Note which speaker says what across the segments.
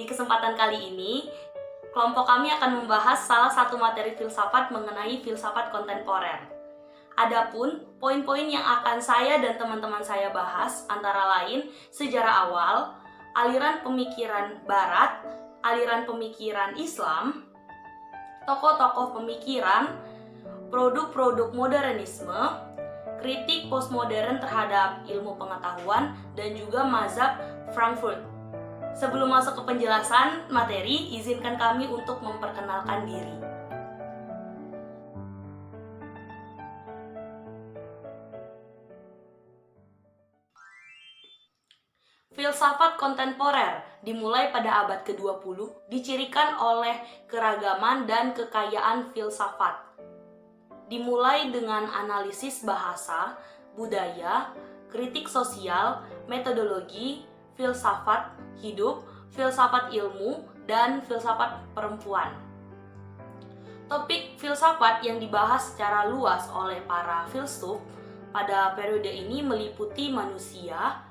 Speaker 1: Di kesempatan kali ini, kelompok kami akan membahas salah satu materi filsafat mengenai filsafat kontemporer. Adapun poin-poin yang akan saya dan teman-teman saya bahas antara lain sejarah awal, aliran pemikiran Barat, aliran pemikiran Islam, tokoh-tokoh pemikiran, produk-produk modernisme, kritik postmodern terhadap ilmu pengetahuan, dan juga mazhab Frankfurt. Sebelum masuk ke penjelasan materi, izinkan kami untuk memperkenalkan diri. Filsafat kontemporer dimulai pada abad ke-20, dicirikan oleh keragaman dan kekayaan filsafat. Dimulai dengan analisis bahasa, budaya, kritik sosial, metodologi, filsafat hidup, filsafat ilmu, dan filsafat perempuan. Topik filsafat yang dibahas secara luas oleh para filsuf pada periode ini meliputi manusia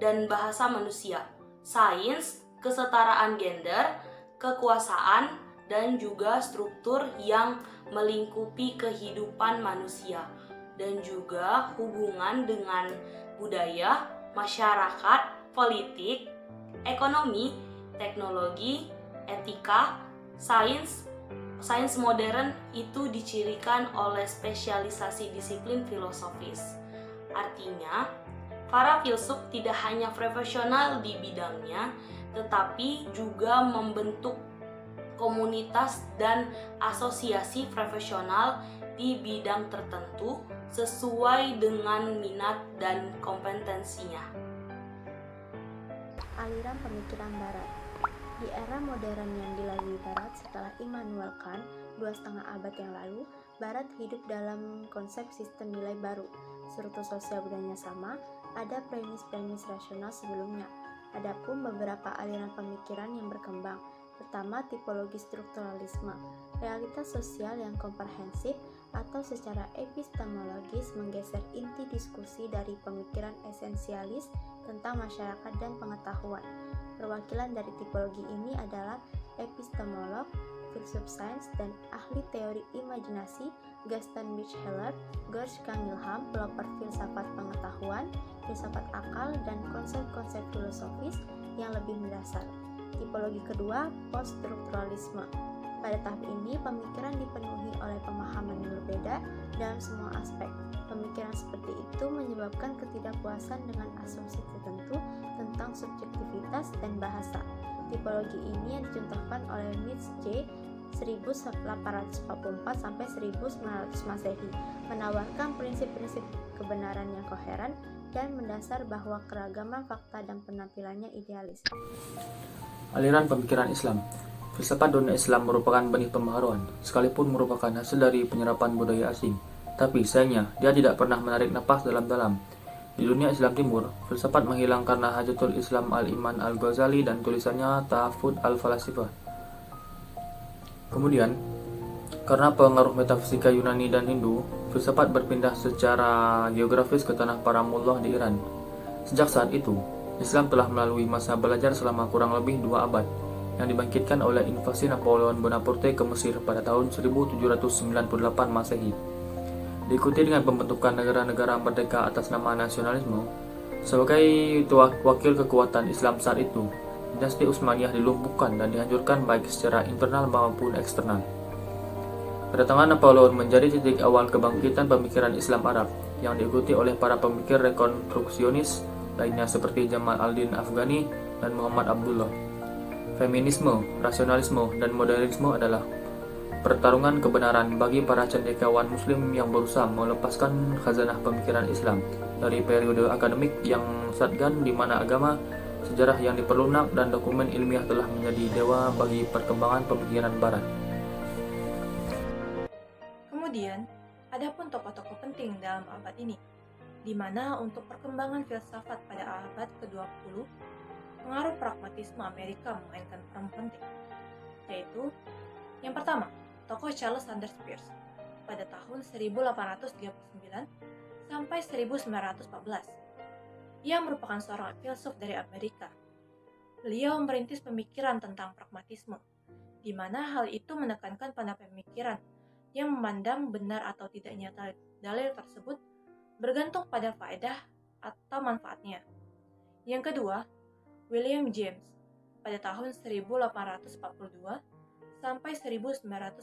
Speaker 1: dan bahasa manusia, sains, kesetaraan gender, kekuasaan, dan juga struktur yang melingkupi kehidupan manusia, dan juga hubungan dengan budaya, masyarakat, politik, ekonomi, teknologi, etika, sains modern itu dicirikan oleh spesialisasi disiplin filosofis. Artinya, para filsuf tidak hanya profesional di bidangnya, tetapi juga membentuk komunitas dan asosiasi profesional di bidang tertentu sesuai dengan minat dan kompetensinya.
Speaker 2: Aliran pemikiran Barat. Di era modern yang dilalui Barat setelah Immanuel Kant 2,5 abad yang lalu, Barat hidup dalam konsep sistem nilai baru. Struktur sosial budayanya sama, ada premis-premis rasional sebelumnya. Adapun beberapa aliran pemikiran yang berkembang. Pertama, tipologi strukturalisme, realitas sosial yang komprehensif atau secara epistemologis menggeser inti diskusi dari pemikiran esensialis tentang masyarakat dan pengetahuan. Perwakilan dari tipologi ini adalah epistemolog, filsuf sains, dan ahli teori imajinasi Gaston Bachelard, George Canningham, pelopor filsafat pengetahuan, filsafat akal, dan konsep-konsep filosofis yang lebih mendasar. Tipologi kedua, poststrukturalisme. Pada tahap ini, pemikiran dipenuhi oleh pemahaman yang berbeda dalam semua aspek. Pemikiran seperti itu menyebabkan ketidakpuasan dengan asumsi tertentu tentang subjektivitas dan bahasa. Tipologi ini yang dicontohkan oleh Nietzsche 1844 sampai 1900 Masehi, menawarkan prinsip-prinsip kebenaran yang koheren dan mendasar bahwa keragaman fakta dan penampilannya idealis.
Speaker 3: Aliran pemikiran Islam. Filsafat dunia Islam merupakan benih pembaharuan, sekalipun merupakan hasil dari penyerapan budaya asing. Tapi sayangnya, dia tidak pernah menarik napas dalam-dalam. Di dunia Islam Timur, filsafat menghilang karena Hajatul Islam Al-Iman Al-Ghazali dan tulisannya Tahafut Al-Falasifah. Kemudian, karena pengaruh metafisika Yunani dan Hindu, filsafat berpindah secara geografis ke tanah para mullah di Iran. Sejak saat itu, Islam telah melalui masa belajar selama kurang lebih 2 abad, yang dibangkitkan oleh invasi Napoleon Bonaparte ke Mesir pada tahun 1798 Masehi. Diikuti dengan pembentukan negara-negara merdeka atas nama nasionalisme. Sebagai wakil kekuatan Islam saat itu, dinasti Utsmaniyah dilumpuhkan dan dihancurkan baik secara internal maupun eksternal. Kedatangan Napoleon menjadi titik awal kebangkitan pemikiran Islam Arab, yang diikuti oleh para pemikir rekonstruksionis lainnya seperti Jamal al-Din Afghani dan Muhammad Abdullah. Feminisme, rasionalisme, dan modernisme adalah pertarungan kebenaran bagi para cendekiawan muslim yang berusaha melepaskan khazanah pemikiran Islam dari periode akademik yang shotgun di mana agama, sejarah yang diperlunak, dan dokumen ilmiah telah menjadi dewa bagi perkembangan pemikiran barat.
Speaker 4: Kemudian, ada pun tokoh-tokoh penting dalam abad ini, di mana untuk perkembangan filsafat pada abad ke-20, pengaruh pragmatisme Amerika memainkan peran penting, yaitu yang pertama, tokoh Charles Sanders Peirce pada tahun 1839 sampai 1914. Ia merupakan seorang filsuf dari Amerika. Beliau merintis pemikiran tentang pragmatisme, di mana hal itu menekankan pada pemikiran yang memandang benar atau tidaknya dalil tersebut bergantung pada faedah atau manfaatnya. Yang kedua, William James pada tahun 1842 sampai 1910.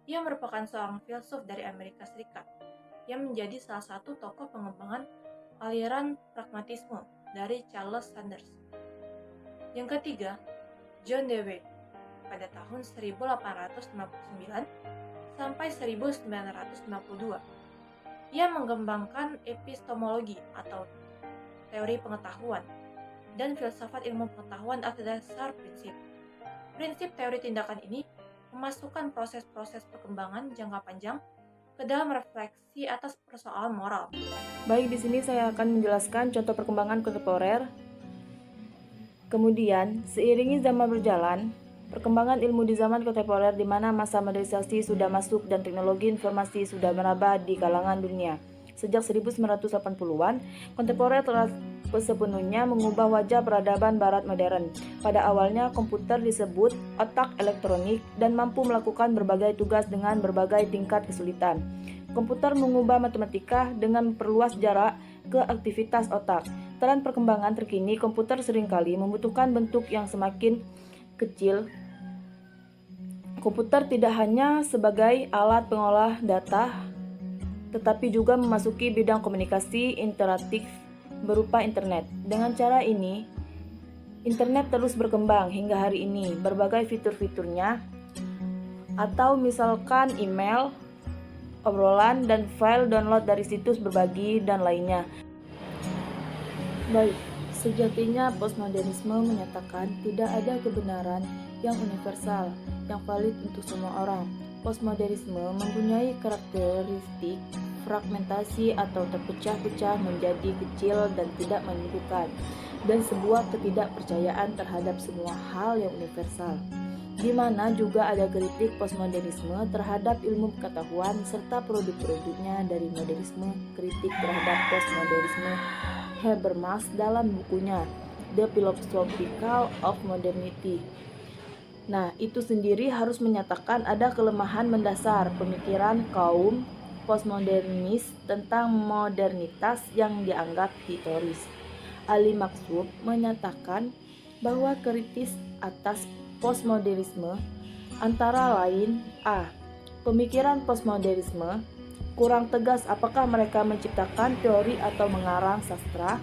Speaker 4: Ia merupakan seorang filsuf dari Amerika Serikat yang menjadi salah satu tokoh pengembangan aliran pragmatisme dari Charles Sanders. Yang ketiga, John Dewey pada tahun 1859 sampai 1952. Ia mengembangkan epistemologi atau teori pengetahuan dan filsafat ilmu pengetahuan atas dasar prinsip. Prinsip teori tindakan ini memasukkan proses-proses perkembangan jangka panjang ke dalam refleksi atas persoalan moral.
Speaker 5: Baik, di sini saya akan menjelaskan contoh perkembangan kontemporer. Kemudian, seiringi zaman berjalan, perkembangan ilmu di zaman kontemporer di mana masa modernisasi sudah masuk dan teknologi informasi sudah merambah di kalangan dunia. Sejak 1980-an, kontemporer telah sepenuhnya mengubah wajah peradaban barat modern. Pada awalnya, komputer disebut otak elektronik dan mampu melakukan berbagai tugas dengan berbagai tingkat kesulitan. Komputer mengubah matematika dengan memperluas jarak ke aktivitas otak. Tren perkembangan terkini, komputer seringkali membutuhkan bentuk yang semakin kecil. Komputer tidak hanya sebagai alat pengolah data, tetapi juga memasuki bidang komunikasi interaktif berupa internet. Dengan cara ini, internet terus berkembang hingga hari ini. Berbagai fitur-fiturnya, atau misalkan email, obrolan, dan file download dari situs berbagi, dan lainnya. Baik, sejatinya postmodernisme menyatakan tidak ada kebenaran yang universal, yang valid untuk semua orang. Postmodernisme mempunyai karakteristik fragmentasi atau terpecah-pecah menjadi kecil dan tidak menentukan, dan sebuah ketidakpercayaan terhadap semua hal yang universal. Di mana juga ada kritik postmodernisme terhadap ilmu pengetahuan serta produk-produknya dari modernisme. Kritik terhadap postmodernisme Habermas dalam bukunya The Philosophical of Modernity. Nah, itu sendiri harus menyatakan ada kelemahan mendasar pemikiran kaum postmodernis tentang modernitas yang dianggap teoris. Ali Maksub menyatakan bahwa kritis atas postmodernisme antara lain a. Pemikiran postmodernisme kurang tegas apakah mereka menciptakan teori atau mengarang sastra.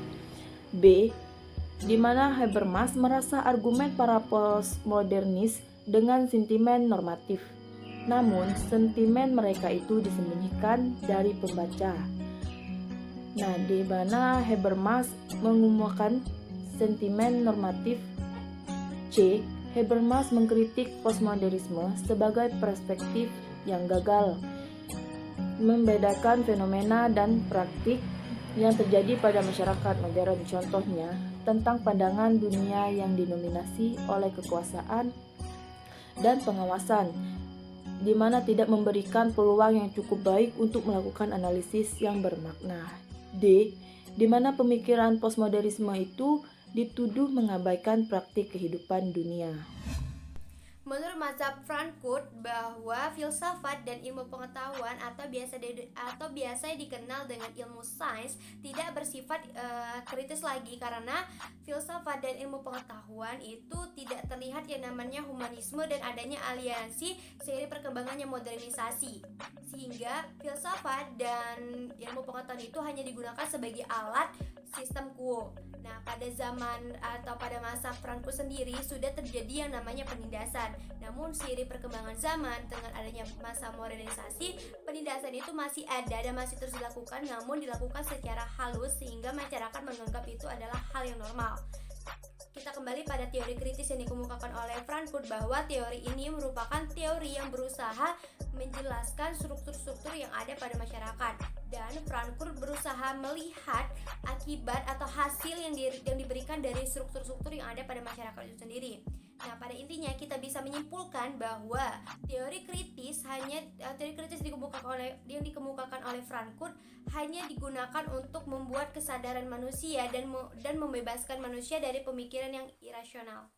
Speaker 5: B. Di mana Habermas merasa argumen para postmodernis dengan sentimen normatif. Namun, sentimen mereka itu disembunyikan dari pembaca. Nah, di mana Habermas mengumumkan sentimen normatif. C. Habermas mengkritik postmodernisme sebagai perspektif yang gagal, membedakan fenomena dan praktik yang terjadi pada masyarakat modern. Contohnya, tentang pandangan dunia yang didominasi oleh kekuasaan dan pengawasan, di mana tidak memberikan peluang yang cukup baik untuk melakukan analisis yang bermakna. D. Di mana pemikiran postmodernisme itu dituduh mengabaikan praktik kehidupan dunia.
Speaker 2: Menurut mazhab Frankfurt, bahwa filsafat dan ilmu pengetahuan atau biasa dikenal dengan ilmu sains tidak bersifat kritis lagi, karena filsafat dan ilmu pengetahuan itu tidak terlihat yang namanya humanisme dan adanya aliansi seiring perkembangannya modernisasi, sehingga filsafat dan ilmu pengetahuan itu hanya digunakan sebagai alat sistem quo. Nah, pada zaman atau pada masa Frankfurt sendiri sudah terjadi yang namanya penindasan. Namun seiring perkembangan zaman dengan adanya masa modernisasi, penindasan itu masih ada dan masih terus dilakukan, namun dilakukan secara halus sehingga masyarakat menganggap itu adalah hal yang normal. Kita kembali pada teori kritis yang dikemukakan oleh Frankfurt, bahwa teori ini merupakan teori yang berusaha menjelaskan struktur-struktur yang ada pada masyarakat, dan Frankfurt berusaha melihat akibat atau hasil yang diberikan dari struktur-struktur yang ada pada masyarakat itu sendiri.
Speaker 6: Nah, pada intinya kita bisa menyimpulkan bahwa teori kritis yang dikemukakan oleh Frankfurt hanya digunakan untuk membuat kesadaran manusia dan membebaskan manusia dari pemikiran yang irasional.